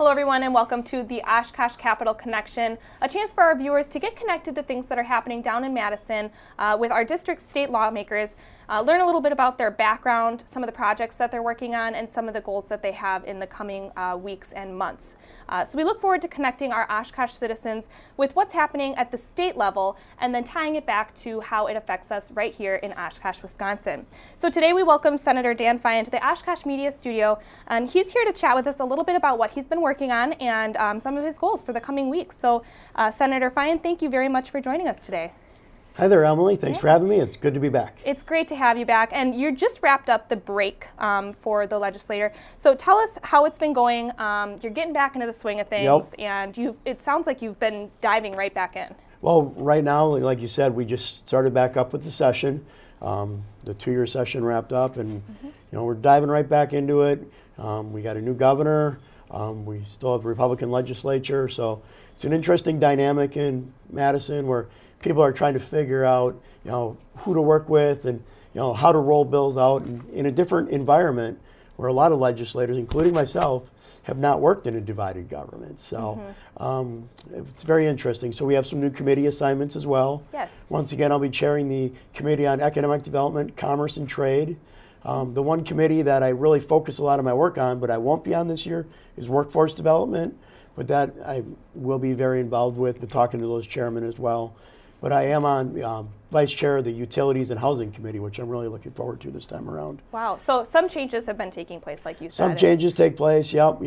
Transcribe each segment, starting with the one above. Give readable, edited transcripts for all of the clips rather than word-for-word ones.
Hello everyone and welcome to the Oshkosh Capital Connection, a chance for our viewers to get connected to things that are happening down in Madison with our district's state lawmakers, learn a little bit about their background, some of the projects that they're working on, and some of the goals that they have in the coming weeks and months. So we look forward to connecting our Oshkosh citizens with what's happening at the state level and then tying it back to how it affects us right here in Oshkosh, Wisconsin. So today we welcome Senator Dan Feyen to the Oshkosh Media Studio, and he's here to chat with us a little bit about what he's been working on and some of his goals for the coming weeks. So Senator Feyen, thank you very much for joining us today. Hi there, Emily. Thanks for having me. It's good to be back. It's great to have you back. And you just wrapped up the break for the legislator. So tell us how it's been going. You're getting back into the swing of things, and it sounds like you've been diving right back in. Well, right now, like you said, we just started back up with the session. The two-year session wrapped up, and we're diving right back into it. We got a new governor. We still have a Republican legislature, so it's an interesting dynamic in Madison where people are trying to figure out, who to work with and, how to roll bills out in a different environment where a lot of legislators, including myself, have not worked in a divided government. So it's very interesting. So we have some new committee assignments as well. Yes. Once again, I'll be chairing the Committee on Economic Development, Commerce, and Trade. The one committee that I really focus a lot of my work on, but I won't be on this year, is Workforce Development. But that I will be very involved with, but talking to those chairmen as well. But I am on vice chair of the Utilities and Housing Committee, which I'm really looking forward to this time around. Wow. So some changes have been taking place, like you said. Some changes take place, yep.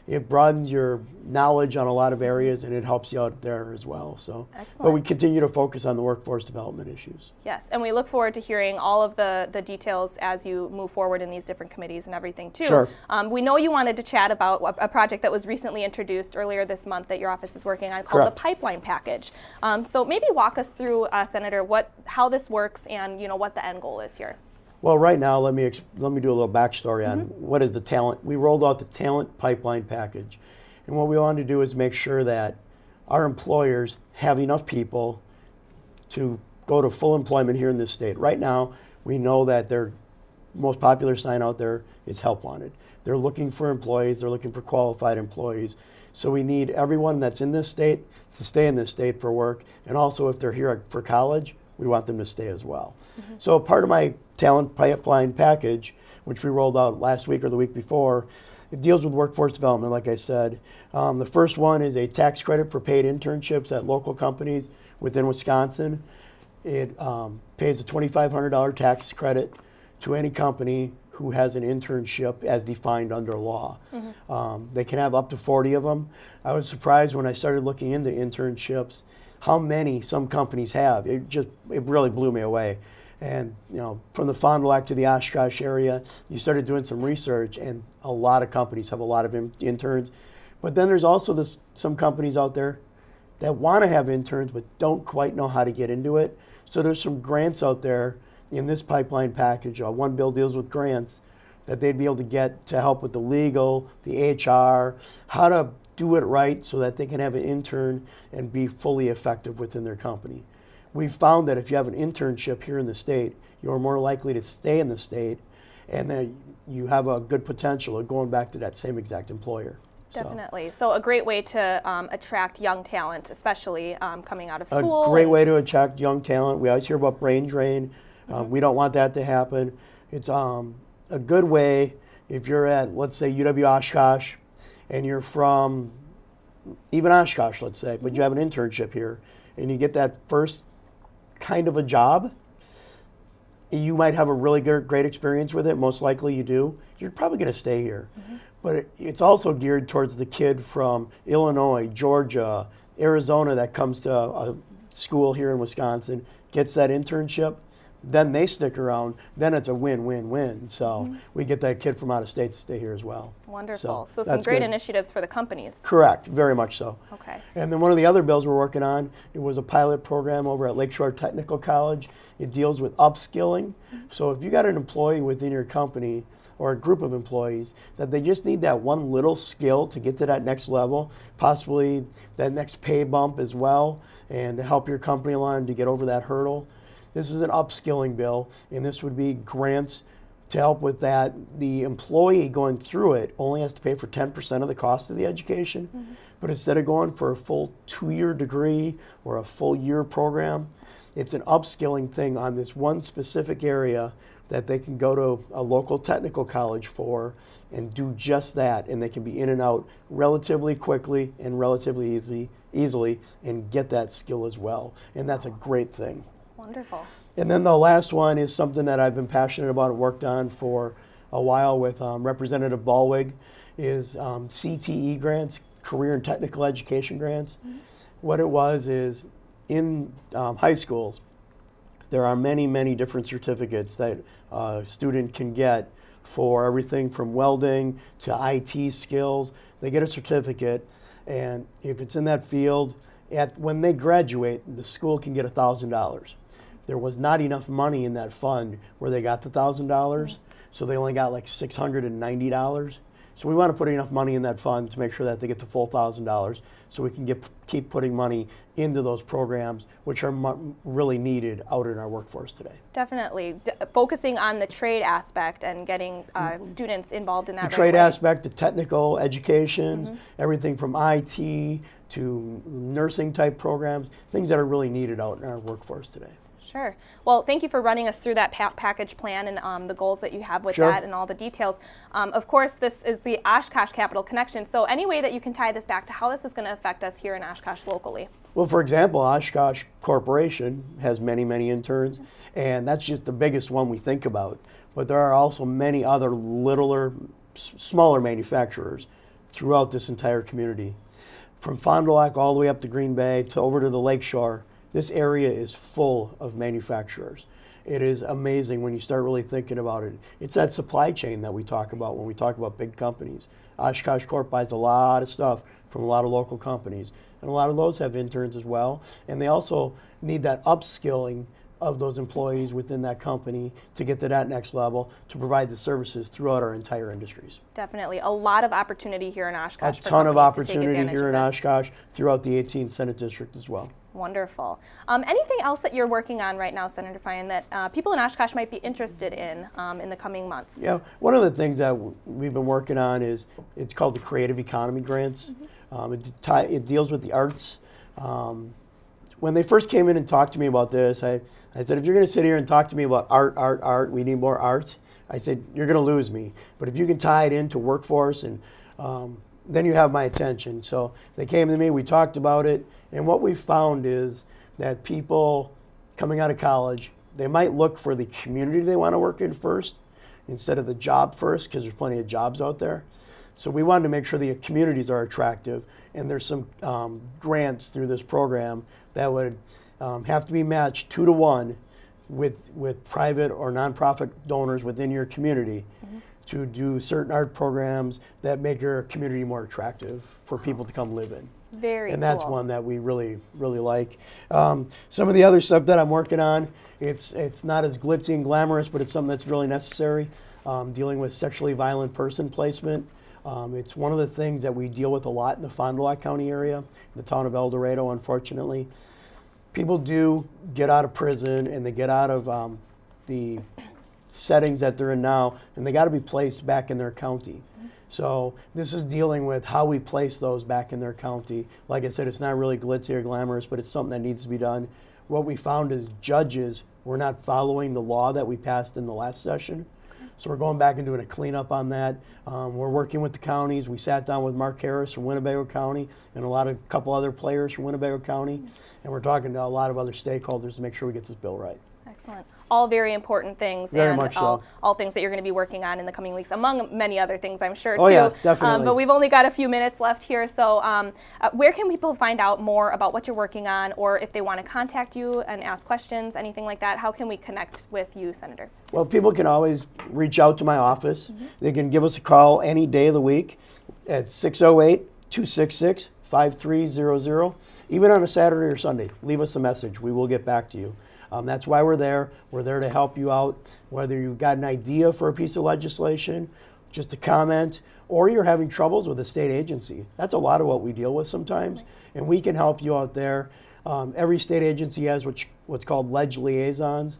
It broadens your knowledge on a lot of areas, and it helps you out there as well. So, excellent. But we continue to focus on the workforce development issues. Yes, and we look forward to hearing all of the details as you move forward in these different committees and everything, too. Sure. We know you wanted to chat about a project that was recently introduced earlier this month that your office is working on called the Pipeline Package. So maybe walk us through, Senator, how this works and what the end goal is here. Well, right now, let me do a little backstory on what is the talent. We rolled out the Talent Pipeline Package. And what we wanted to do is make sure that our employers have enough people to go to full employment here in this state. Right now, we know that their most popular sign out there is help wanted. They're looking for employees. They're looking for qualified employees. So we need everyone that's in this state to stay in this state for work. And also, if they're here for college, we want them to stay as well. So part of my Talent Pipeline Package, which we rolled out last week or the week before, it deals with workforce development, like I said. The first one is a tax credit for paid internships at local companies within Wisconsin. It pays a $2,500 tax credit to any company who has an internship as defined under law. They can have up to 40 of them. I was surprised when I started looking into internships how many some companies have. It really blew me away. And from the Fond du Lac to the Oshkosh area, you started doing some research, and a lot of companies have a lot of interns. But then there's also some companies out there that want to have interns but don't quite know how to get into it. So there's some grants out there in this pipeline package. One bill deals with grants that they'd be able to get to help with the legal, the HR, how to do it right so that they can have an intern and be fully effective within their company. We've found that if you have an internship here in the state, you're more likely to stay in the state, and then you have a good potential of going back to that same exact employer. Definitely. So a great way to attract young talent, especially coming out of school. A great way to attract young talent. We always hear about brain drain. We don't want that to happen. It's a good way if you're at, let's say, UW Oshkosh, and you're from even Oshkosh, let's say, but you have an internship here, and you get that first kind of a job, you might have a really great experience with it. Most likely you do. You're probably going to stay here. But it's also geared towards the kid from Illinois, Georgia, Arizona that comes to a school here in Wisconsin, gets that internship, then they stick around, then it's a win-win-win. So we get that kid from out of state to stay here as well. Wonderful. So some great initiatives for the companies. Correct, very much so. Okay. And then one of the other bills we're working on, it was a pilot program over at Lakeshore Technical College. It deals with upskilling. So if you got an employee within your company or a group of employees that they just need that one little skill to get to that next level, possibly that next pay bump as well, and to help your company along to get over that hurdle. This is an upskilling bill, and this would be grants To help with that, the employee going through it only has to pay for 10% of the cost of the education. But instead of going for a full 2-year degree or a full year program, it's an upskilling thing on this one specific area that they can go to a local technical college for and do just that, and they can be in and out relatively quickly and relatively easily and get that skill as well. And that's a great thing. Wonderful. And then the last one is something that I've been passionate about and worked on for a while with Representative Ballwig, is CTE grants, Career and Technical Education grants. What it was is in high schools, there are many, many different certificates that a student can get for everything from welding to IT skills. They get a certificate, and if it's in that field, when they graduate, the school can get $1,000. There was not enough money in that fund where they got the $1,000, so they only got like $690. So we want to put enough money in that fund to make sure that they get the full $1,000, so we can keep putting money into those programs, which are really needed out in our workforce today. Definitely. Focusing on the trade aspect and getting students involved in that. The trade aspect, the technical education, everything from IT to nursing type programs, things that are really needed out in our workforce today. Sure. Well, thank you for running us through that package plan and the goals that you have with that and all the details. Of course, this is the Oshkosh Capital Connection, so any way that you can tie this back to how this is going to affect us here in Oshkosh locally? Well, for example, Oshkosh Corporation has many, many interns, and that's just the biggest one we think about. But there are also many other littler, smaller manufacturers throughout this entire community. From Fond du Lac all the way up to Green Bay to over to the Lakeshore, this area is full of manufacturers. It is amazing when you start really thinking about it. It's that supply chain that we talk about when we talk about big companies. Oshkosh Corp buys a lot of stuff from a lot of local companies, and a lot of those have interns as well. And they also need that upskilling of those employees within that company to get to that next level to provide the services throughout our entire industries. Definitely. A lot of opportunity here in Oshkosh. A ton of opportunity here in Oshkosh throughout the 18th Senate District as well. Wonderful. Anything else that you're working on right now, Senator Feyen, that people in Oshkosh might be interested in the coming months? Yeah, one of the things that we've been working on is, it's called the Creative Economy Grants. It deals with the arts. When they first came in and talked to me about this, I said, if you're going to sit here and talk to me about art, we need more art, I said, you're going to lose me. But if you can tie it into workforce, and then you have my attention. So they came to me, we talked about it, and what we found is that people coming out of college, they might look for the community they want to work in first instead of the job first, because there's plenty of jobs out there. So we wanted to make sure the communities are attractive, and there's some grants through this program that would have to be matched 2 to 1 with private or nonprofit donors within your community to do certain art programs that make your community more attractive for people to come live in. Very And that's cool. one that we really, really like. Some of the other stuff that I'm working on, it's not as glitzy and glamorous, but it's something that's really necessary. Dealing with sexually violent person placement. It's one of the things that we deal with a lot in the Fond du Lac County area, in the town of El Dorado, unfortunately. People do get out of prison, and they get out of the settings that they're in now, and they got to be placed back in their county. So this is dealing with how we place those back in their county. Like I said, it's not really glitzy or glamorous, but it's something that needs to be done. What we found is judges were not following the law that we passed in the last session. So we're going back and doing a cleanup on that. We're working with the counties. We sat down with Mark Harris from Winnebago County and a couple other players from Winnebago County, and we're talking to a lot of other stakeholders to make sure we get this bill right. Excellent. All very important things, Very and much so. all things that you're going to be working on in the coming weeks, among many other things, I'm sure, Oh too. yeah, definitely. But we've only got a few minutes left here, so where can people find out more about what you're working on, or if they want to contact you and ask questions, anything like that? How can we connect with you, Senator? Well, people can always reach out to my office. They can give us a call any day of the week at 608-266-5300. Even on a Saturday or Sunday, leave us a message. We will get back to you. That's why we're there. We're there to help you out, whether you've got an idea for a piece of legislation, just a comment, or you're having troubles with a state agency. That's a lot of what we deal with sometimes, and we can help you out there. Every state agency has what's called ledge liaisons.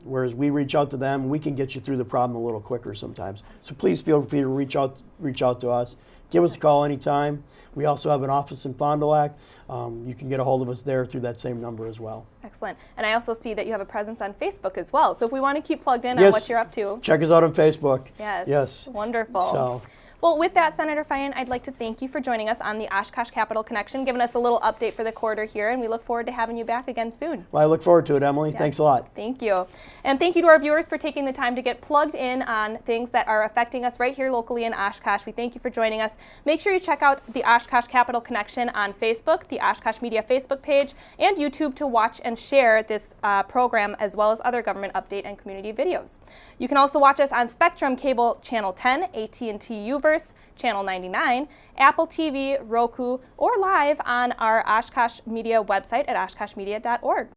Whereas we reach out to them, we can get you through the problem a little quicker sometimes. So please feel free to reach out to us. Give us a call anytime. We also have an office in Fond du Lac. You can get a hold of us there through that same number as well. Excellent. And I also see that you have a presence on Facebook as well. So if we want to keep plugged in Yes. on what you're up to. Check us out on Facebook. Yes. Yes. Wonderful. So. Well, with that, Senator Feyen, I'd like to thank you for joining us on the Oshkosh Capital Connection, giving us a little update for the quarter here, and we look forward to having you back again soon. Well, I look forward to it, Emily. Yes. Thanks a lot. Thank you. And thank you to our viewers for taking the time to get plugged in on things that are affecting us right here locally in Oshkosh. We thank you for joining us. Make sure you check out the Oshkosh Capital Connection on Facebook, the Oshkosh Media Facebook page, and YouTube to watch and share this program, as well as other government update and community videos. You can also watch us on Spectrum Cable Channel 10, AT&T Uverse, Channel 99, Apple TV, Roku, or live on our Oshkosh Media website at oshkoshmedia.org.